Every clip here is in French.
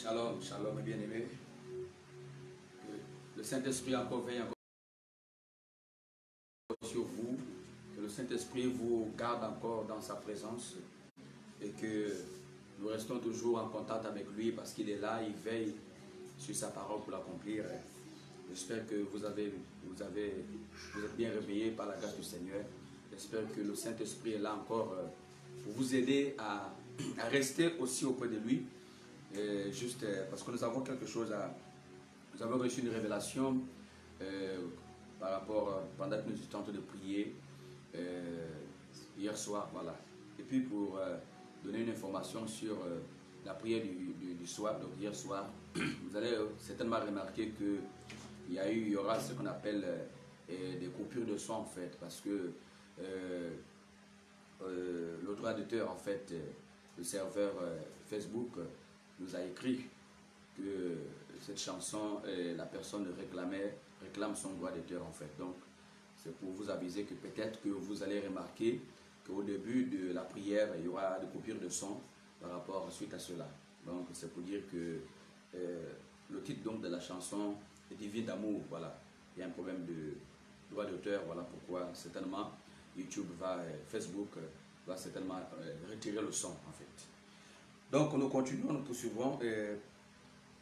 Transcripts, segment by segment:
Shalom, shalom, mes bien-aimés. Que le Saint-Esprit encore veille encore sur vous. Que le Saint-Esprit vous garde encore dans sa présence. Et que nous restons toujours en contact avec lui parce qu'il est là, il veille sur sa parole pour l'accomplir. J'espère que vous êtes bien réveillés par la grâce du Seigneur. J'espère que le Saint-Esprit est là encore pour vous aider à rester aussi auprès de lui. Juste parce que nous avons quelque chose à... Nous avons reçu une révélation par rapport, pendant que nous étions en train de prier hier soir, voilà. Et puis pour donner une information sur la prière du soir, donc hier soir, vous allez certainement remarquer qu'il y aura ce qu'on appelle des coupures de son en fait, parce que le droit d'auteur en fait, le serveur Facebook nous a écrit que cette chanson, la personne réclame son droit d'auteur en fait. Donc, c'est pour vous aviser que peut-être que vous allez remarquer qu'au début de la prière, il y aura des coupures de son par rapport suite à cela. Donc, c'est pour dire que le titre donc de la chanson est Divine d'amour, voilà. Il y a un problème de droit d'auteur, voilà pourquoi certainement YouTube Facebook va certainement retirer le son en fait. Donc, nous continuons, nous poursuivons.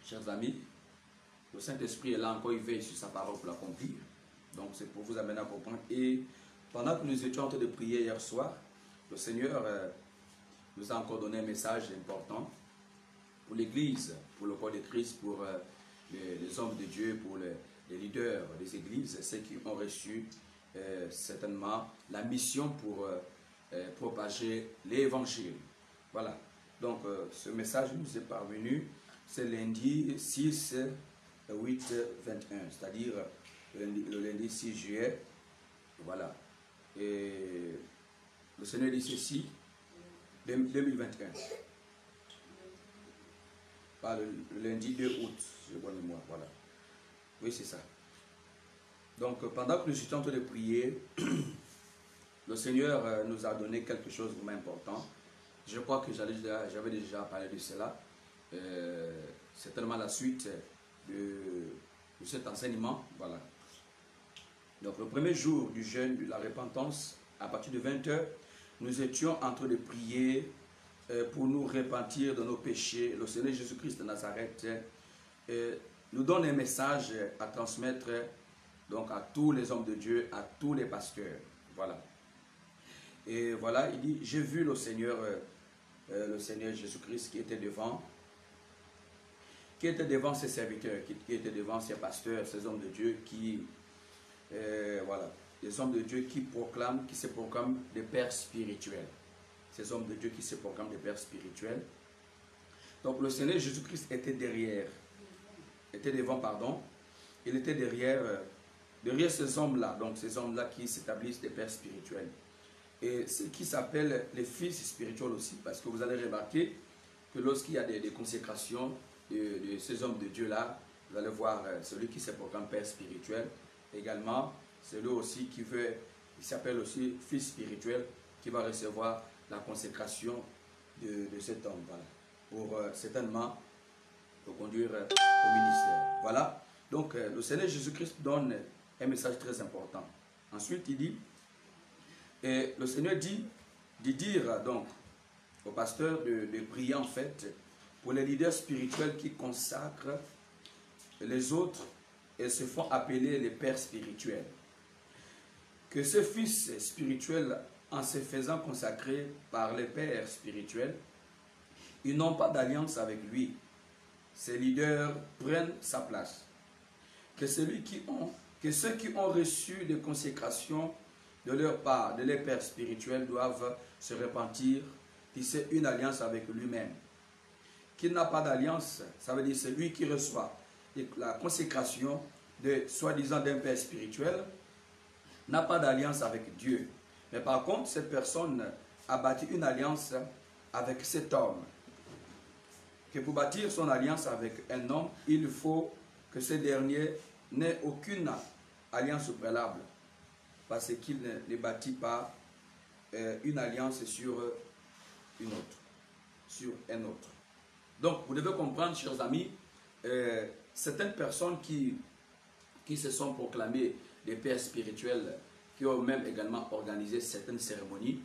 Chers amis, le Saint-Esprit est là encore, il veille sur sa parole pour l'accomplir. Donc c'est pour vous amener à comprendre. Et pendant que nous étions en train de prier hier soir, le Seigneur nous a encore donné un message important pour l'Église, pour le corps de Christ, pour les hommes de Dieu, pour les leaders des églises, ceux qui ont reçu certainement la mission pour propager l'évangile. Voilà. Donc ce message nous est parvenu. C'est lundi 6, 8, 21, c'est-à-dire le lundi 6 juillet. Voilà. Et le Seigneur dit ceci, 2021. Pas le lundi 2 août, je vois le mois, voilà. Oui, c'est ça. Donc, pendant que nous étions en train de prier, le Seigneur nous a donné quelque chose de vraiment important. Je crois que j'avais déjà parlé de cela. C'est tellement la suite de cet enseignement. Voilà. Donc le premier jour du jeûne de la repentance, à partir de 20 h, nous étions en train de prier pour nous repentir de nos péchés. Le Seigneur Jésus-Christ de Nazareth nous donne un message à transmettre donc à tous les hommes de Dieu, à tous les pasteurs. Voilà. Et voilà, il dit, j'ai vu le Seigneur Jésus-Christ qui était devant ses serviteurs, qui étaient devant ses pasteurs, ces hommes de Dieu voilà, des hommes de Dieu qui se proclament des pères spirituels. Ces hommes de Dieu qui se proclament des pères spirituels. Donc le Seigneur Jésus-Christ était il était derrière ces hommes-là, donc ces hommes-là qui s'établissent des pères spirituels. Et ce qui s'appelle les fils spirituels aussi, parce que vous allez remarquer que lorsqu'il y a des consécrations de ces hommes de Dieu-là, vous allez voir celui qui se proclame père spirituel, également celui aussi il s'appelle aussi fils spirituel, qui va recevoir la consécration de cet homme, voilà, pour certainement le conduire au ministère. Voilà, donc le Seigneur Jésus-Christ donne un message très important. Ensuite, il dit, et le Seigneur dit de dire donc au pasteur de prier en fait pour les leaders spirituels qui consacrent les autres et se font appeler les pères spirituels. Que ce fils spirituel, en se faisant consacrer par les pères spirituels, ils n'ont pas d'alliance avec lui. Ces leaders prennent sa place. Que ceux qui ont reçu des consécrations de leur part, de les pères spirituels, doivent se repentir, tisser une alliance avec lui-même. Qui n'a pas d'alliance, ça veut dire celui qui reçoit la consécration de soi-disant d'un père spirituel, n'a pas d'alliance avec Dieu. Mais par contre, cette personne a bâti une alliance avec cet homme. Que pour bâtir son alliance avec un homme, il faut que ce dernier n'ait aucune alliance préalable. Parce qu'il ne bâtit pas une alliance sur une autre, sur un autre. Donc, vous devez comprendre, chers amis, certaines personnes qui se sont proclamées des pères spirituels, qui ont même également organisé certaines cérémonies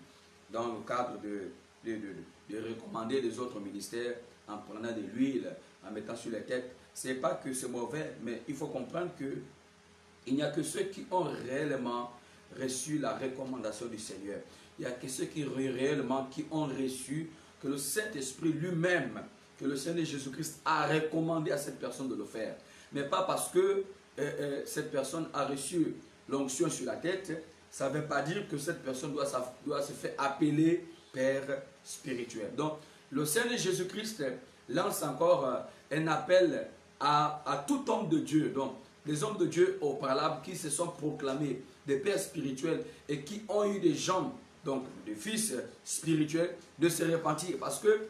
dans le cadre de recommander des autres ministères en prenant de l'huile, en mettant sur les têtes. Ce n'est pas que c'est mauvais, mais il faut comprendre qu'il n'y a que ceux qui ont réellement reçu la recommandation du Seigneur. Il n'y a que ceux qui réellement qui ont reçu que le Saint-Esprit lui-même, que le Seigneur Jésus-Christ a recommandé à cette personne de le faire. Mais pas parce que cette personne a reçu l'onction sur la tête, ça ne veut pas dire que cette personne doit se faire appeler Père spirituel. Donc, le Seigneur Jésus-Christ lance encore un appel à tout homme de Dieu. Donc, des hommes de Dieu au préalable qui se sont proclamés des pères spirituels et qui ont eu des gens, donc des fils spirituels, de se repentir. Parce que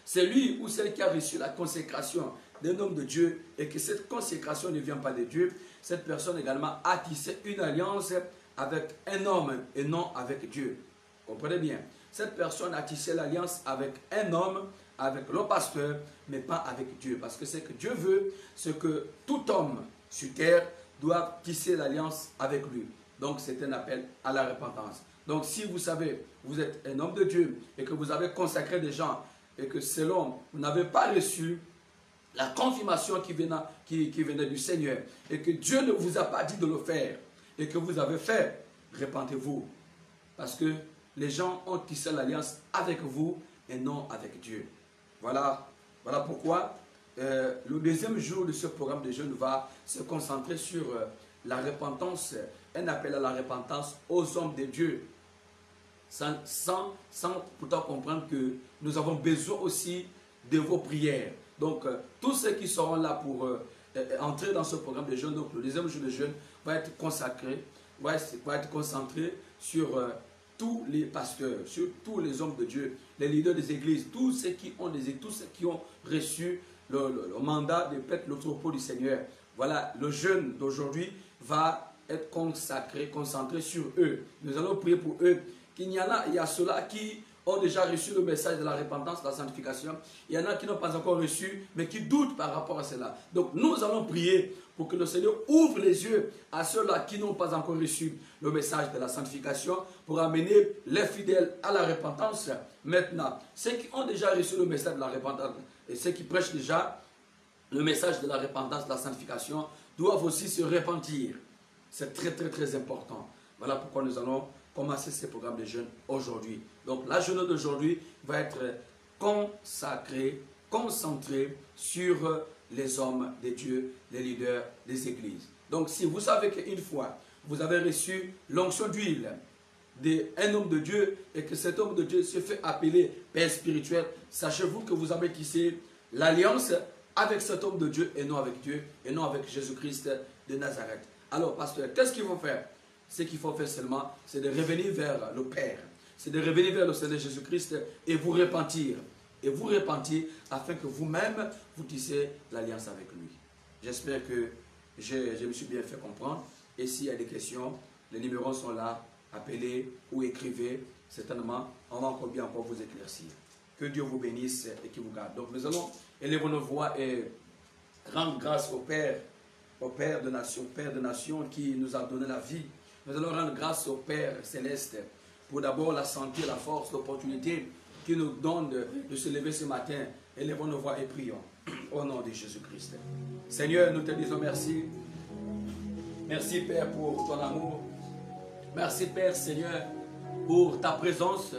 c'est lui ou celle qui a reçu la consécration d'un homme de Dieu et que cette consécration ne vient pas de Dieu, cette personne également a tissé une alliance avec un homme et non avec Dieu. Comprenez bien. Cette personne a tissé l'alliance avec un homme, avec le pasteur, mais pas avec Dieu. Parce que ce que Dieu veut, c'est que tout homme sur terre doit tisser l'alliance avec lui. Donc c'est un appel à la repentance. Donc si vous savez, vous êtes un homme de Dieu et que vous avez consacré des gens et que selon vous n'avez pas reçu la confirmation qui venait du Seigneur et que Dieu ne vous a pas dit de le faire et que vous avez fait, repentez-vous. Parce que les gens ont tissé l'alliance avec vous et non avec Dieu. Voilà pourquoi le deuxième jour de ce programme de jeûne va se concentrer sur la repentance, un appel à la repentance aux hommes de Dieu. Sans pourtant comprendre que nous avons besoin aussi de vos prières. Donc, tous ceux qui seront là pour entrer dans ce programme de jeûne, donc le deuxième jour de jeûne, va être consacré, va être concentré sur tous les pasteurs, sur tous les hommes de Dieu, les leaders des églises, tous ceux qui ont reçu le mandat de paître le troupeau du Seigneur. Voilà, le jeûne d'aujourd'hui va être consacré, concentré sur eux. Nous allons prier pour eux. Il y a ceux-là qui ont déjà reçu le message de la repentance, de la sanctification. Il y en a qui n'ont pas encore reçu, mais qui doutent par rapport à cela. Donc nous allons prier pour que le Seigneur ouvre les yeux à ceux-là qui n'ont pas encore reçu le message de la sanctification, pour amener les fidèles à la repentance. Maintenant, ceux qui ont déjà reçu le message de la repentance et ceux qui prêchent déjà le message de la repentance, de la sanctification, doivent aussi se repentir. C'est très très très important. Voilà pourquoi nous allons commencer ce programme de jeûne aujourd'hui. Donc la journée d'aujourd'hui va être consacrée, concentrée sur les hommes de Dieu, les leaders des églises. Donc si vous savez qu'une fois vous avez reçu l'onction d'huile d'un homme de Dieu et que cet homme de Dieu se fait appeler Père spirituel, sachez-vous que vous avez tissé l'alliance avec cet homme de Dieu et non avec Dieu et non avec Jésus-Christ de Nazareth. Alors pasteur, qu'est-ce qu'il faut faire? Ce qu'il faut faire seulement, c'est de revenir vers le Père. C'est de revenir vers le Seigneur Jésus-Christ et vous repentir. Et vous repentir afin que vous-même, vous tissez l'alliance avec lui. J'espère que je me suis bien fait comprendre. Et s'il y a des questions, les numéros sont là. Appelez ou écrivez. Certainement, on va encore bien encore vous éclaircir. Que Dieu vous bénisse et qu'il vous garde. Donc nous allons élever nos voix et rendre grâce au Père de nation qui nous a donné la vie. Nous allons rendre grâce au Père céleste pour d'abord la santé, la force, l'opportunité qui nous donne de se lever ce matin. Élevons nos voix et prions au nom de Jésus-Christ. Seigneur, nous te disons merci. Merci Père pour ton amour. Merci Père Seigneur pour ta présence.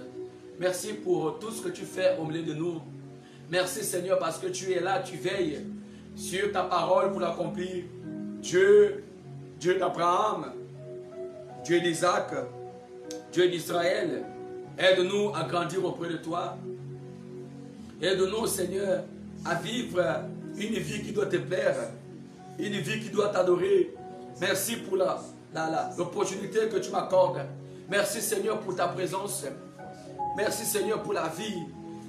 Merci pour tout ce que tu fais au milieu de nous. Merci Seigneur parce que tu es là, tu veilles sur ta parole pour l'accomplir. Dieu d'Abraham, Dieu d'Isaac, Dieu d'Israël, aide-nous à grandir auprès de toi. Aide-nous, Seigneur, à vivre une vie qui doit te plaire, une vie qui doit t'adorer. Merci pour l'opportunité que tu m'accordes. Merci, Seigneur, pour ta présence. Merci, Seigneur, pour la vie.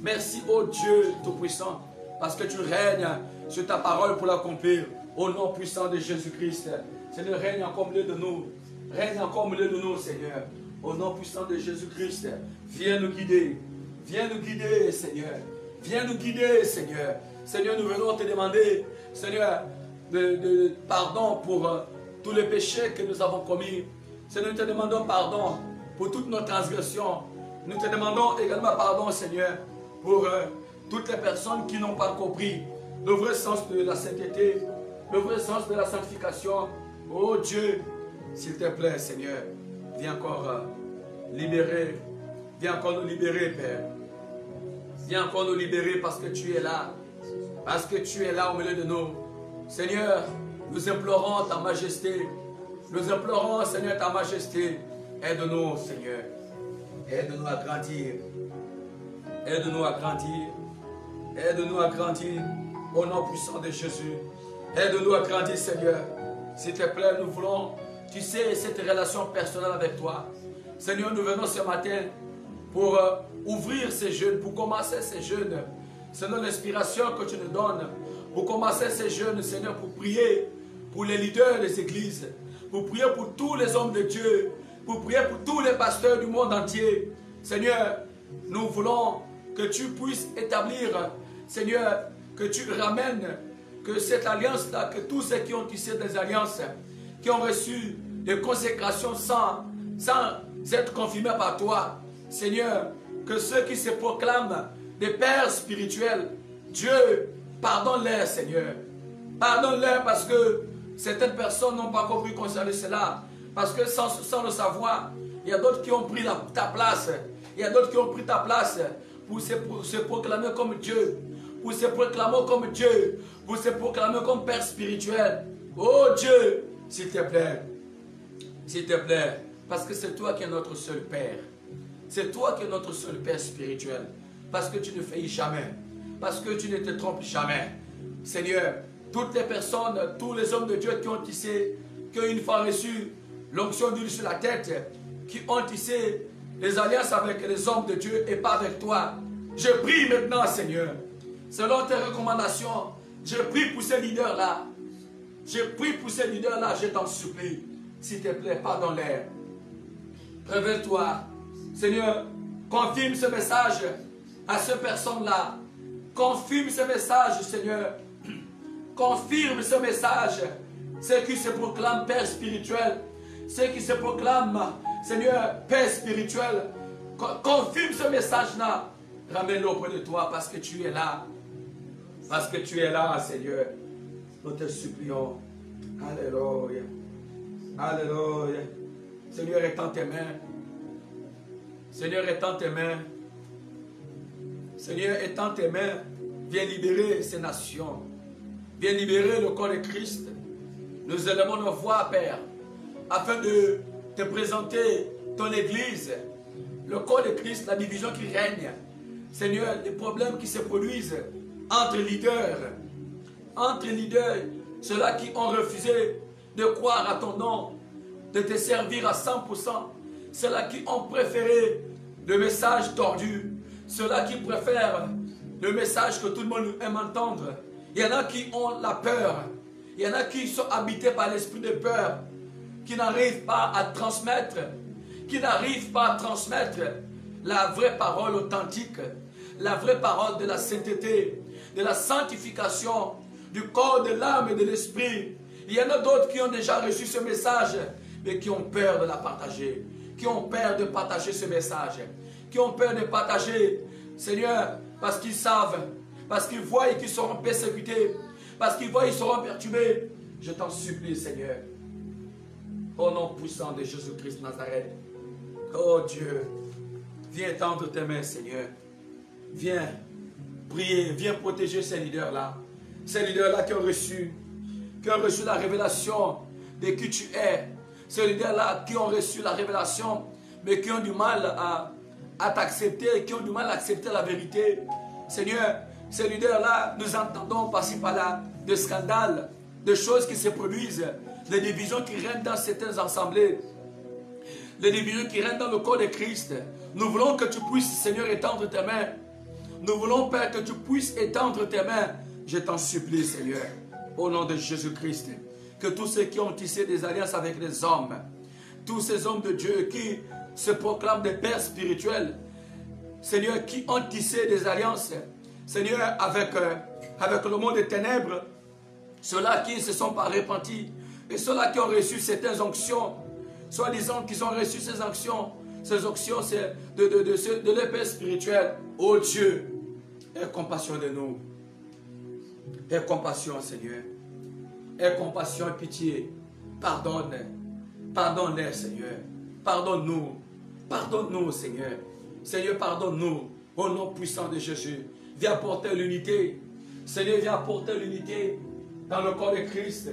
Merci, ô Dieu Tout-Puissant, parce que tu règnes sur ta parole pour l'accomplir. Au nom puissant de Jésus-Christ, Seigneur, règne encore au milieu de nous. Règne encore au milieu de nous, Seigneur. Au nom puissant de Jésus-Christ, viens nous guider. Viens nous guider, Seigneur. Viens nous guider, Seigneur. Seigneur, nous venons te demander, Seigneur, pardon pour tous les péchés que nous avons commis. Seigneur, nous te demandons pardon pour toutes nos transgressions. Nous te demandons également pardon, Seigneur, pour toutes les personnes qui n'ont pas compris le vrai sens de la sainteté, le vrai sens de la sanctification. Oh Dieu, s'il te plaît, Seigneur, viens encore libérer, viens encore nous libérer, Père. Viens encore nous libérer parce que tu es là. Parce que tu es là au milieu de nous. Seigneur, nous implorons ta majesté. Nous implorons, Seigneur, ta majesté. Aide-nous, Seigneur. Aide-nous à grandir. Aide-nous à grandir. Aide-nous à grandir au nom puissant de Jésus. Aide-nous à grandir, Seigneur. S'il te plaît, nous voulons, tu sais, cette relation personnelle avec toi. Seigneur, nous venons ce matin pour ouvrir ces jeûnes, pour commencer ces jeûnes, selon l'inspiration que tu nous donnes, pour commencer ces jeûnes, Seigneur, pour prier pour les leaders des églises, pour prier pour tous les hommes de Dieu, pour prier pour tous les pasteurs du monde entier. Seigneur, nous voulons que tu puisses établir, Seigneur, que tu ramènes, que cette alliance-là, que tous ceux qui ont tissé des alliances, qui ont reçu des consécrations sans être confirmés par toi, Seigneur, que ceux qui se proclament des pères spirituels, Dieu, pardonne-les, Seigneur. Pardonne-les parce que certaines personnes n'ont pas compris concernant cela. Parce que sans le savoir, il y a d'autres qui ont pris ta place. Il y a d'autres qui ont pris ta place pour se proclamer comme Dieu. Pour se proclamer comme Dieu. Pour se proclamer comme Père spirituel. Oh Dieu, s'il te plaît. S'il te plaît. Parce que c'est toi qui es notre seul Père. C'est toi qui es notre seul Père spirituel. Parce que tu ne faillis jamais. Parce que tu ne te trompes jamais. Seigneur, toutes les personnes, tous les hommes de Dieu qui ont tissé, qui ont une fois reçu l'onction d'huile sur la tête, qui ont tissé les alliances avec les hommes de Dieu et pas avec toi. Je prie maintenant, Seigneur, selon tes recommandations, je prie pour ces leaders-là. Je prie pour ces leaders-là, je t'en supplie. S'il te plaît, pardonne-les. Révèle-toi. Seigneur, confirme ce message à ces personnes-là. Confirme ce message, Seigneur. Confirme ce message. Ceux qui se proclament Père spirituel, ceux qui se proclament, Seigneur, Père spirituel, confirme ce message-là. Ramène-le auprès de toi parce que tu es là. Parce que tu es là, Seigneur. Nous te supplions. Alléluia. Alléluia. Seigneur, étends tes mains. Seigneur, étends tes mains. Seigneur, étends tes mains. Viens libérer ces nations. Viens libérer le corps de Christ. Nous élevons nos voix, Père, afin de te présenter ton Église, le corps de Christ, la division qui règne. Seigneur, les problèmes qui se produisent entre leaders, ceux-là qui ont refusé de croire à ton nom, de te servir à 100%, ceux-là qui ont préféré le message tordu, ceux-là qui préfèrent le message que tout le monde aime entendre. Il y en a qui ont la peur, il y en a qui sont habités par l'esprit de peur, qui n'arrivent pas à transmettre, la vraie parole authentique, la vraie parole de la sainteté, de la sanctification, du corps, de l'âme et de l'esprit. Il y en a d'autres qui ont déjà reçu ce message, mais qui ont peur de la partager, qui ont peur de partager ce message, qui ont peur de partager, Seigneur, parce qu'ils savent, parce qu'ils voient qu'ils seront persécutés, parce qu'ils voient qu'ils seront perturbés. Je t'en supplie, Seigneur, au nom puissant de Jésus-Christ de Nazareth. Oh Dieu, viens tendre tes mains, Seigneur. Viens prier, viens protéger ces leaders-là. Ces leaders-là qui ont reçu la révélation de qui tu es. Ces leaders-là qui ont reçu la révélation, mais qui ont du mal à t'accepter, qui ont du mal à accepter la vérité. Seigneur, ces leaders-là, nous entendons par-ci par-là de scandales, de choses qui se produisent, des divisions qui règnent dans certaines assemblées, des divisions qui règnent dans le corps de Christ. Nous voulons que tu puisses, Seigneur, étendre tes mains. Nous voulons, Père, que tu puisses étendre tes mains. Je t'en supplie, Seigneur, au nom de Jésus-Christ, que tous ceux qui ont tissé des alliances avec les hommes, tous ces hommes de Dieu qui se proclament des pères spirituels, Seigneur, qui ont tissé des alliances, Seigneur, avec le monde des ténèbres, ceux-là qui ne se sont pas repentis, et ceux-là qui ont reçu certaines onctions, soi-disant qu'ils ont reçu ces onctions c'est de l'épée spirituelle. Oh Dieu, aie compassion de nous. Aie compassion, Seigneur. Aie compassion et pitié. Pardonne. Pardonne-les, Seigneur. Pardonne-nous. Pardonne-nous, Seigneur. Seigneur, pardonne-nous. Au nom puissant de Jésus. Viens apporter l'unité. Seigneur, viens apporter l'unité dans le corps de Christ.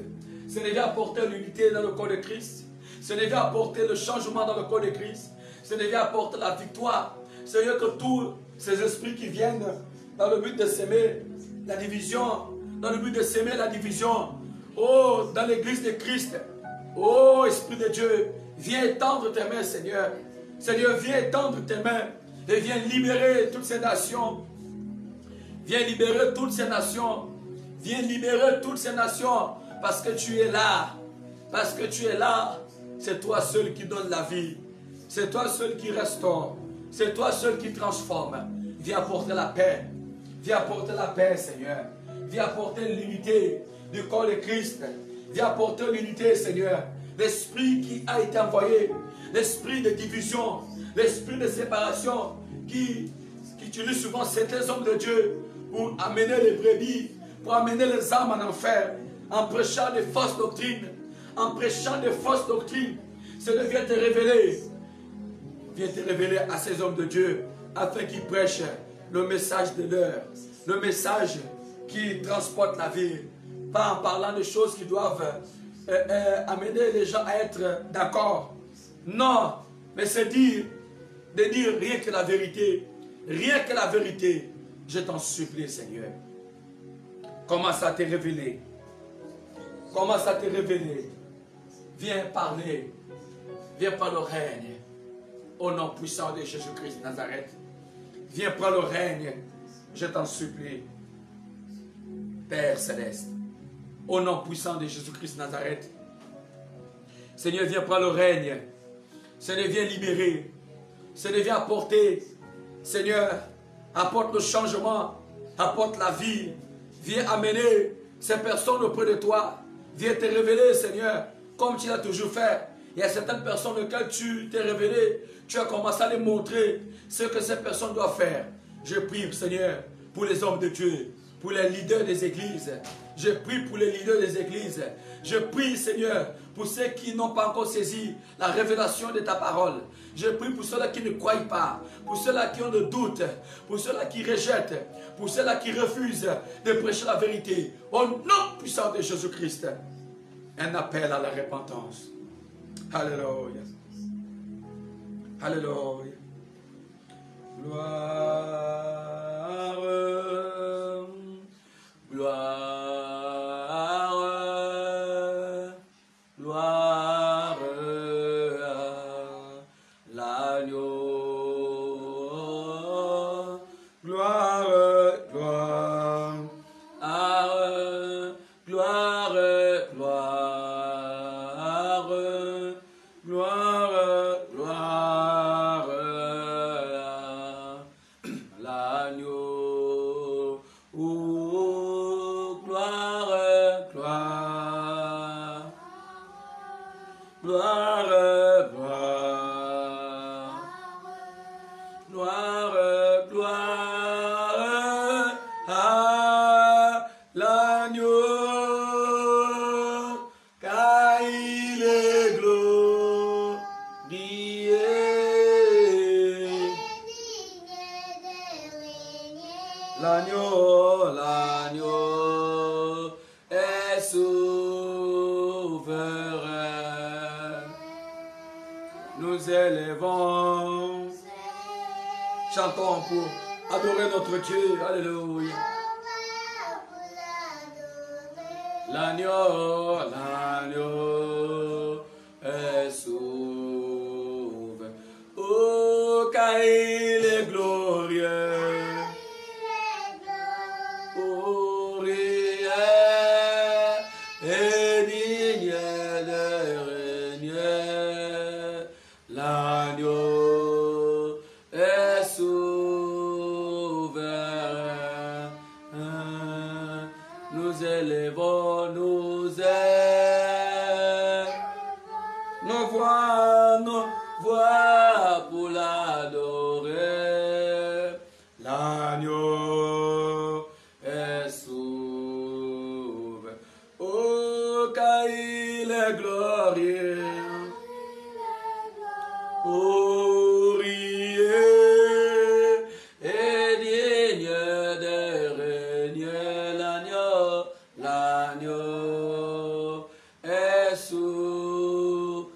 Seigneur, viens apporter l'unité dans le corps de Christ. Seigneur, viens apporter le changement dans le corps de Christ. Seigneur, viens apporter la victoire. Seigneur, que tous ces esprits qui viennent dans le but de s'aimer la division, dans le but de s'aimer la division, oh, dans l'église de Christ, oh, Esprit de Dieu, viens étendre tes mains, Seigneur. Seigneur, viens étendre tes mains et viens libérer toutes ces nations. Viens libérer toutes ces nations. Viens libérer toutes ces nations parce que tu es là. Parce que tu es là. C'est toi seul qui donne la vie. C'est toi seul qui restaure. C'est toi seul qui transforme. Viens apporter la paix. Viens apporter la paix, Seigneur. Viens apporter l'unité du corps de Christ. Viens apporter l'unité, Seigneur. L'esprit qui a été envoyé, l'esprit de division, l'esprit de séparation qui utilise souvent certains hommes de Dieu pour amener les brebis, pour amener les âmes en enfer, en prêchant des fausses doctrines, en prêchant des fausses doctrines. Seigneur, viens te révéler. Viens te révéler à ces hommes de Dieu afin qu'ils prêchent le message de l'heure, le message qui transporte la vie, pas en parlant de choses qui doivent amener les gens à être d'accord. Non, mais c'est de dire rien que la vérité, rien que la vérité. Je t'en supplie, Seigneur. Commence à te révéler. Commence à te révéler. Viens parler. Viens prendre le règne. Au nom puissant de Jésus-Christ de Nazareth. Viens prendre le règne. Je t'en supplie. Père Céleste. Au nom puissant de Jésus-Christ de Nazareth. Seigneur, viens prendre le règne. Seigneur, viens libérer. Seigneur, viens apporter. Seigneur, apporte le changement. Apporte la vie. Viens amener ces personnes auprès de toi. Viens te révéler, Seigneur, comme tu l'as toujours fait. Il y a certaines personnes auxquelles tu t'es révélé. Tu as commencé à les montrer ce que ces personnes doivent faire. Je prie, Seigneur, pour les hommes de Dieu, pour les leaders des églises. Je prie pour les leaders des églises. Je prie, Seigneur, pour ceux qui n'ont pas encore saisi la révélation de ta parole. Je prie pour ceux-là qui ne croient pas, pour ceux-là qui ont des doutes, pour ceux-là qui rejettent, pour ceux-là qui refusent de prêcher la vérité. Au nom puissant de Jésus-Christ, un appel à la repentance. Alléluia. Alléluia. Gloire. Gloire. Gloire à l'agneau. Gloire. Gloire. Gloire. Gloire. Gloire. L'agneau, oh, gloire, gloire, gloire, gloire, gloire, gloire à l'agneau, car il est glorieux. L'agneau, l'agneau est souverain. Nous élevons, chantons pour adorer notre Dieu. Alléluia. L'agneau, l'agneau est souverain. Oh, car il est glorieux. L'agneau est souverain. nous élevons nos voix pour l'adorer. L'agneau est sauvé. Oh, car il est glorieux. Oh, riez et digne de régner. L'agneau est souverain.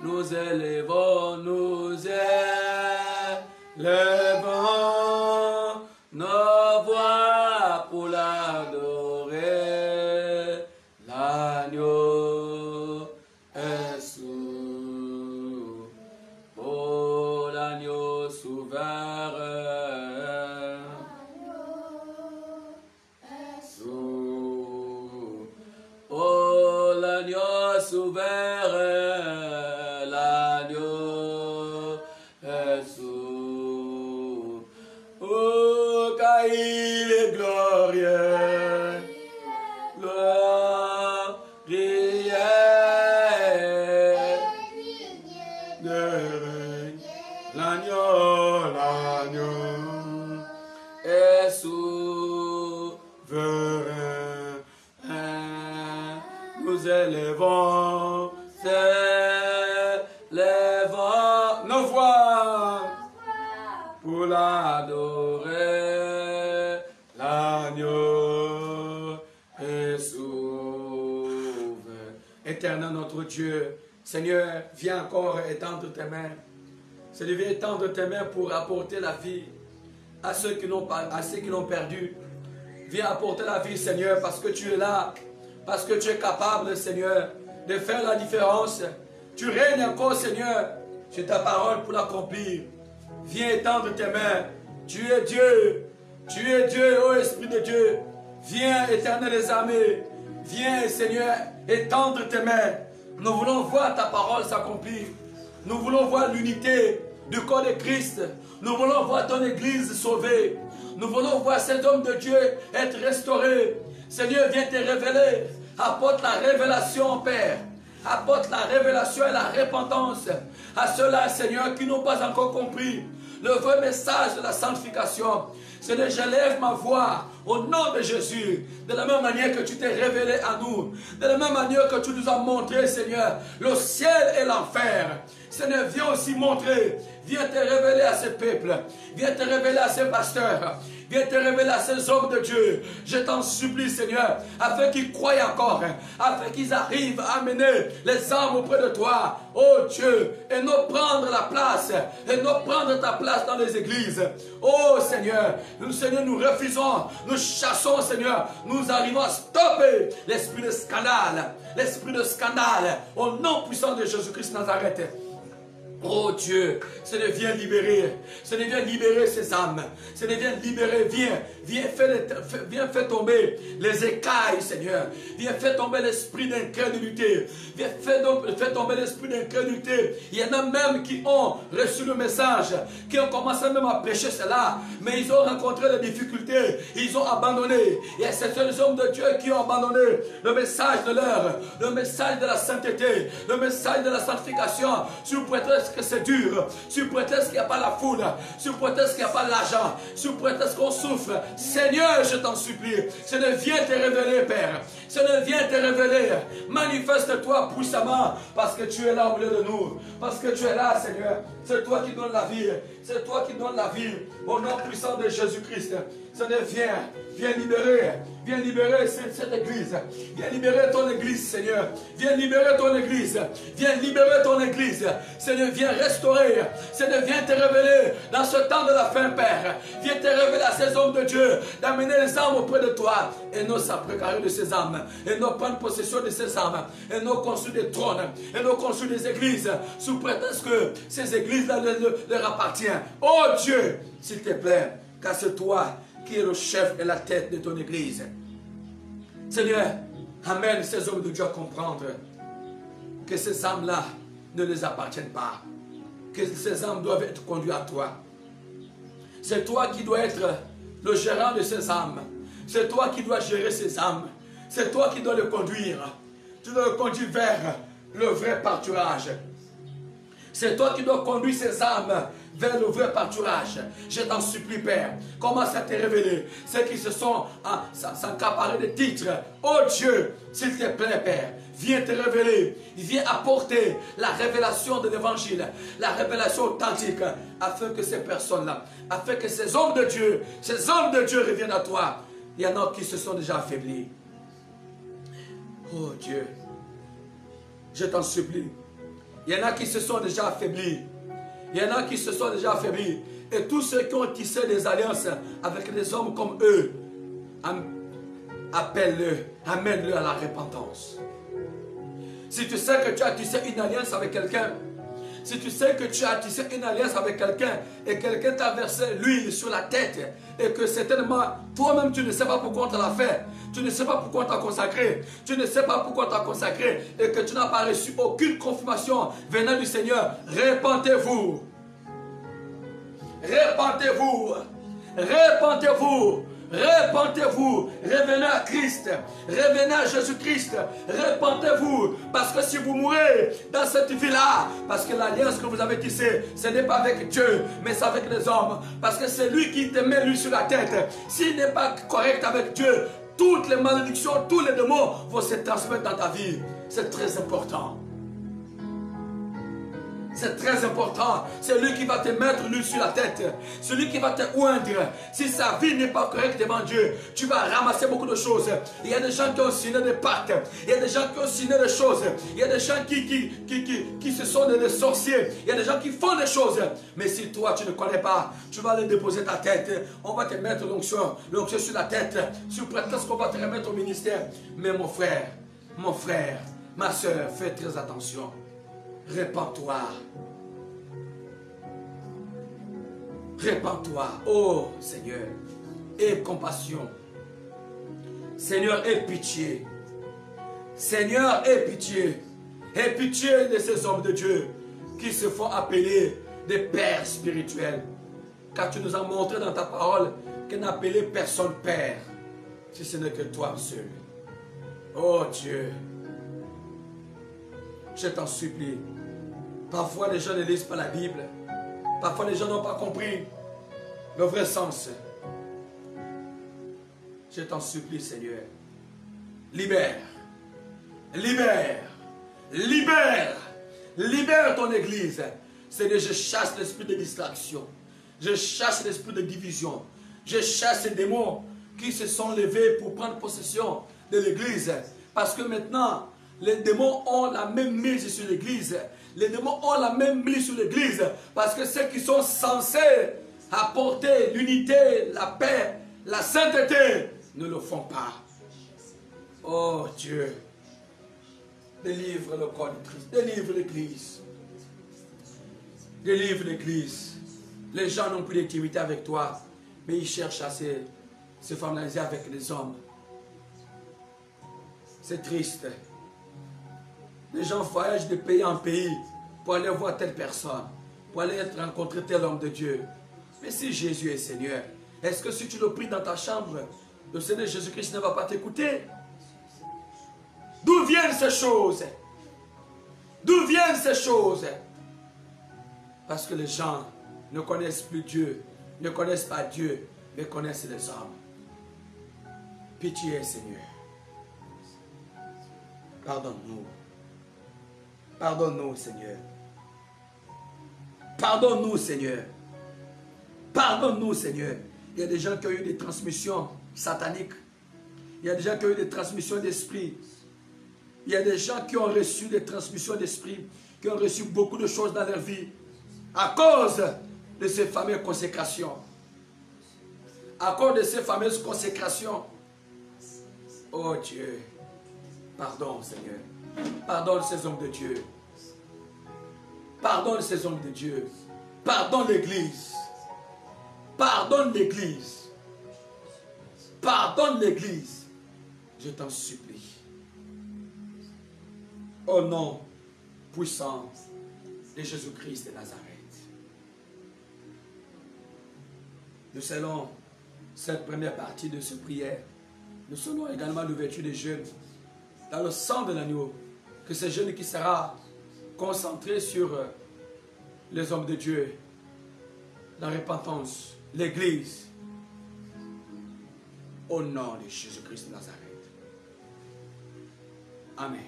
Nous élevons nos voix pour l'adorer. L'agneau est souverain. Oh, l'agneau souverain. Oh, l'agneau souverain. L'agneau est souverain. Oh, car il est glorieux. Glorieux. L'agneau est souverain. Nous élevons nos voix pour l'adorer. L'agneau est souverain. Éternel notre Dieu, Seigneur, viens encore étendre tes mains. Seigneur, viens étendre tes mains pour apporter la vie à ceux qui l'ont perdu. Viens apporter la vie, Seigneur, parce que tu es là, parce que tu es capable, Seigneur, de faire la différence. Tu règnes encore, Seigneur, sur ta parole pour l'accomplir. Viens étendre tes mains. Tu es Dieu, ô Esprit de Dieu. Viens, Éternel des armées. Viens, Seigneur, étendre tes mains. Nous voulons voir ta parole s'accomplir. Nous voulons voir l'unité du corps de Christ. Nous voulons voir ton Église sauvée. Nous voulons voir cet homme de Dieu être restauré. Seigneur, viens te révéler. Apporte la révélation, Père. Apporte la révélation et la repentance à ceux-là, Seigneur, qui n'ont pas encore compris le vrai message de la sanctification. Seigneur, j'élève ma voix au nom de Jésus, de la même manière que tu t'es révélé à nous, de la même manière que tu nous as montré, Seigneur, le ciel et l'enfer. Seigneur, viens aussi montrer, viens te révéler à ce peuple, viens te révéler à ces pasteurs, viens te révéler à ces hommes de Dieu. Je t'en supplie, Seigneur, afin qu'ils croient encore, afin qu'ils arrivent à amener les âmes auprès de toi, oh Dieu, et non prendre la place, et non prendre ta place dans les églises. Oh Seigneur, nous refusons, nous chassons, Seigneur, nous arrivons à stopper l'esprit de scandale, au nom puissant de Jésus-Christ Nazareth. Oh Dieu, Seigneur, viens libérer. Seigneur, viens libérer ces âmes. Seigneur, viens libérer, viens faire tomber les écailles, Seigneur. Viens faire tomber l'esprit d'incrédulité. Viens faire tomber l'esprit d'incrédulité. Il y en a même qui ont reçu le message, qui ont commencé même à prêcher cela, mais ils ont rencontré des difficultés. Ils ont abandonné. Il y a certains hommes de Dieu qui ont abandonné le message de l'heure, le message de la sainteté, le message de la sanctification, sur prétexte que c'est dur, sur prétexte qu'il n'y a pas la foule, sur prétexte qu'il n'y a pas l'argent, sur prétexte qu'on souffre. Seigneur, je t'en supplie. Seigneur, viens te révéler, Père. Seigneur, viens te révéler. Manifeste-toi puissamment, parce que tu es là au milieu de nous. Parce que tu es là, Seigneur. C'est toi qui donnes la vie. C'est toi qui donnes la vie. Au nom puissant de Jésus-Christ. Seigneur, viens libérer cette église. Viens libérer ton église, Seigneur. Viens libérer ton église. Viens libérer ton église. Seigneur, viens restaurer. Seigneur, viens te révéler dans ce temps de la fin, Père. Viens te révéler à ces hommes de Dieu, d'amener les âmes auprès de toi. Et nous s'approprier de ces âmes. Et nous prendre possession de ces âmes. Et nous construire des trônes. Et nous construire des églises. Sous prétexte que ces églises-là leur appartiennent. Oh Dieu, s'il te plaît, car c'est toi qui est le chef et la tête de ton église. Seigneur, amène ces hommes de Dieu à comprendre que ces âmes-là ne les appartiennent pas. Que ces âmes doivent être conduites à toi. C'est toi qui dois être le gérant de ces âmes. C'est toi qui dois gérer ces âmes. C'est toi qui dois le conduire. Tu dois le conduire vers le vrai pâturage. C'est toi qui dois conduire ces âmes vers le vrai pâturage. Je t'en supplie, Père. Commence à te révéler. Ceux qui se sont s'accaparés de titres. Oh Dieu, s'il te plaît, Père, viens te révéler. Viens apporter la révélation de l'évangile. La révélation authentique. Afin que ces personnes-là, afin que ces hommes de Dieu reviennent à toi. Il y en a qui se sont déjà affaiblis. Oh Dieu, je t'en supplie. Il y en a qui se sont déjà affaiblis. Il y en a qui se sont déjà affaiblis. Et tous ceux qui ont tissé des alliances avec des hommes comme eux, appelle-le, amène-le à la repentance. Si tu sais que tu as tissé une alliance avec quelqu'un, si tu sais que tu as tissé une alliance avec quelqu'un et quelqu'un t'a versé l'huile sur la tête et que certainement toi-même tu ne sais pas pourquoi on t'a fait, tu ne sais pas pourquoi on t'a consacré, tu ne sais pas pourquoi on t'a consacré et que tu n'as pas reçu aucune confirmation venant du Seigneur, repentez-vous. Repentez-vous. Repentez-vous. Repentez-vous, revenez à Christ, revenez à Jésus-Christ, repentez-vous, parce que si vous mourrez dans cette vie-là, parce que l'alliance que vous avez tissée, ce n'est pas avec Dieu, mais c'est avec les hommes, parce que c'est lui qui te met lui sur la tête. S'il n'est pas correct avec Dieu, toutes les malédictions, tous les démons vont se transmettre dans ta vie. C'est très important. C'est très important. C'est lui qui va te mettre l'huile sur la tête. Celui qui va te oindre. Si sa vie n'est pas correcte devant Dieu, tu vas ramasser beaucoup de choses. Il y a des gens qui ont signé des pactes. Il y a des gens qui ont signé des choses. Il y a des gens qui se sont des sorciers. Il y a des gens qui font des choses. Mais si toi, tu ne connais pas, tu vas aller déposer ta tête. On va te mettre l'onction sur la tête. Sur prétexte qu'on va te remettre au ministère. Mais mon frère, ma soeur, fais très attention. Répands-toi. Répands-toi. Oh Seigneur, aie compassion. Seigneur, aie pitié. Seigneur, aie pitié. Aie pitié de ces hommes de Dieu qui se font appeler des pères spirituels. Car tu nous as montré dans ta parole que n'appeler personne père, si ce n'est que toi seul. Oh Dieu, je t'en supplie. Parfois les gens ne lisent pas la Bible. Parfois les gens n'ont pas compris le vrai sens. Je t'en supplie, Seigneur. Libère. Libère. Libère. Libère ton église. Seigneur, je chasse l'esprit de distraction. Je chasse l'esprit de division. Je chasse ces démons qui se sont levés pour prendre possession de l'église. Parce que maintenant, les démons ont la même mise sur l'église. Les démons ont la même mise sur l'église. Parce que ceux qui sont censés apporter l'unité, la paix, la sainteté, ne le font pas. Oh Dieu, délivre le corps de Christ, délivre l'église. Délivre l'église. Les gens n'ont plus d'intimité avec toi, mais ils cherchent à se familiariser avec les hommes. C'est triste. Les gens voyagent de pays en pays pour aller voir telle personne, pour aller rencontrer tel homme de Dieu. Mais si Jésus est Seigneur, est-ce que si tu le pries dans ta chambre, le Seigneur Jésus-Christ ne va pas t'écouter? D'où viennent ces choses? D'où viennent ces choses? Parce que les gens ne connaissent plus Dieu, ne connaissent pas Dieu, mais connaissent les hommes. Pitié, Seigneur. Pardonne-nous. Pardonne-nous, Seigneur. Pardonne-nous, Seigneur. Pardonne-nous, Seigneur. Il y a des gens qui ont eu des transmissions sataniques. Il y a des gens qui ont eu des transmissions d'esprit. Il y a des gens qui ont reçu des transmissions d'esprit, qui ont reçu beaucoup de choses dans leur vie à cause de ces fameuses consécrations. À cause de ces fameuses consécrations. Oh Dieu, pardonne, Seigneur. Pardonne ces hommes de Dieu. Pardonne ces hommes de Dieu. Pardonne l'Église. Pardonne l'Église. Pardonne l'Église. Je t'en supplie. Au nom puissant de Jésus-Christ de Nazareth. Nous allons cette première partie de cette prière. Nous souhaitons également l'ouverture des jeûnes dans le sang de l'agneau. Que ce jeûne qui sera concentré sur les hommes de Dieu, la repentance, l'Église. Au nom de Jésus-Christ de Nazareth. Amen.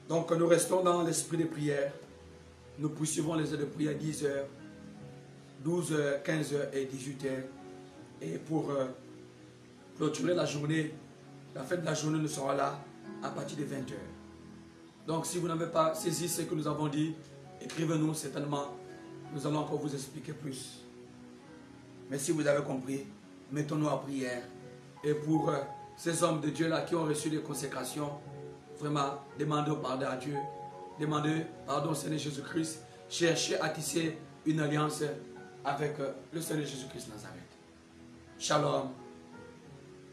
Donc nous restons dans l'esprit de prière. Nous poursuivons les heures de prière 10h, 12h, 15h et 18h. Et pour clôturer la journée, la fin de la journée, nous serons là à partir de 20h. Donc si vous n'avez pas saisi ce que nous avons dit, écrivez-nous certainement. Nous allons encore vous expliquer plus. Mais si vous avez compris, mettons-nous en prière. Et pour ces hommes de Dieu là qui ont reçu des consécrations, vraiment, demandez pardon à Dieu. Demandez pardon au Seigneur Jésus-Christ. Cherchez à tisser une alliance avec le Seigneur Jésus-Christ Nazareth. Shalom.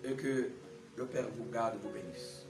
Et que le Père vous garde et vous bénisse.